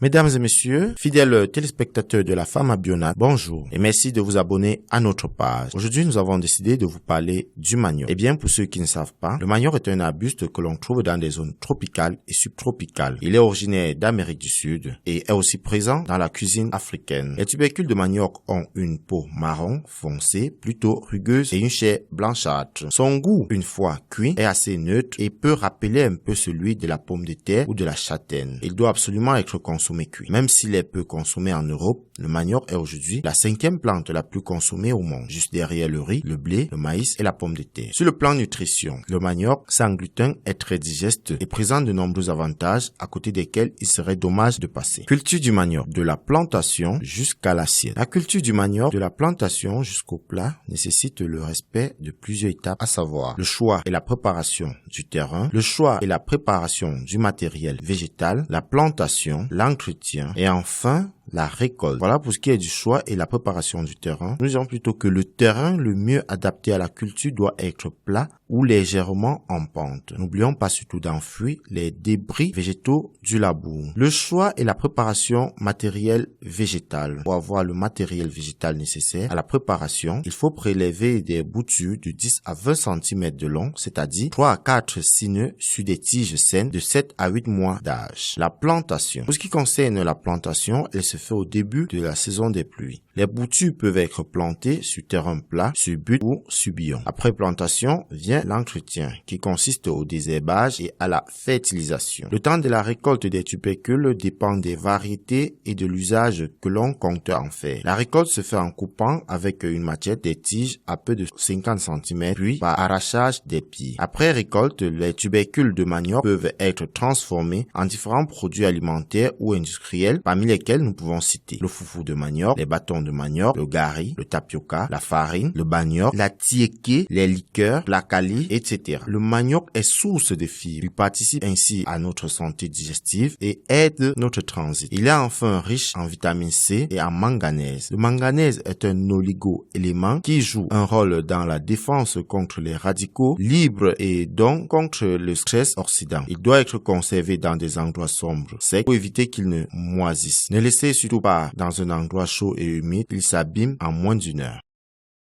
Mesdames et messieurs, fidèles téléspectateurs de la Femme à Bionat, bonjour et merci de vous abonner à notre page. Aujourd'hui, nous avons décidé de vous parler du manioc. Eh bien, pour ceux qui ne savent pas, le manioc est un arbuste que l'on trouve dans des zones tropicales et subtropicales. Il est originaire d'Amérique du Sud et est aussi présent dans la cuisine africaine. Les tubercules de manioc ont une peau marron foncée, plutôt rugueuse et une chair blanchâtre. Son goût, une fois cuit, est assez neutre et peut rappeler un peu celui de la pomme de terre ou de la châtaigne. Il doit absolument être consommé cuit. Même s'il est peu consommé en Europe, le manioc est aujourd'hui la 5e plante la plus consommée au monde, juste derrière le riz, le blé, le maïs et la pomme de terre. Sur le plan nutrition, le manioc sans gluten est très digeste et présente de nombreux avantages à côté desquels il serait dommage de passer. Culture du manioc, de la plantation jusqu'à l'assiette. La culture du manioc, de la plantation jusqu'au plat, nécessite le respect de plusieurs étapes, à savoir le choix et la préparation du terrain, le choix et la préparation du matériel végétal, la plantation, l'entretien et enfin la récolte. Voilà pour ce qui est du choix et la préparation du terrain. Nous dirons plutôt que le terrain le mieux adapté à la culture doit être plat ou légèrement en pente. N'oublions pas surtout d'enfouir les débris végétaux du labour. Le choix et la préparation matériel végétal. Pour avoir le matériel végétal nécessaire à la préparation, il faut prélever des boutures de 10 à 20 cm de long, c'est-à-dire 3 à 4 sineux sur des tiges saines de 7 à 8 mois d'âge. La plantation. Pour ce qui concerne la plantation, elle se fait au début de la saison des pluies. Les boutures peuvent être plantées sur terrain plat, sur butte ou sur billon. Après plantation vient l'entretien qui consiste au désherbage et à la fertilisation. Le temps de la récolte des tubercules dépend des variétés et de l'usage que l'on compte en faire. La récolte se fait en coupant avec une machette des tiges à peu de 50 cm puis par arrachage des pieds. Après récolte, les tubercules de manioc peuvent être transformés en différents produits alimentaires ou industriels parmi lesquels nous pouvons citer le foufou de manioc, les bâtons de manioc, le gari, le tapioca, la farine, le banioc, la tiéké, les liqueurs, la kali, etc. Le manioc est source de fibres. Il participe ainsi à notre santé digestive et aide notre transit. Il est enfin riche en vitamine C et en manganèse. Le manganèse est un oligo-élément qui joue un rôle dans la défense contre les radicaux libres et donc contre le stress oxydant. Il doit être conservé dans des endroits sombres, secs, pour éviter qu'il ne moisisse. Ne laissez surtout pas dans un endroit chaud et humide, il s'abîme en moins d'1 heure.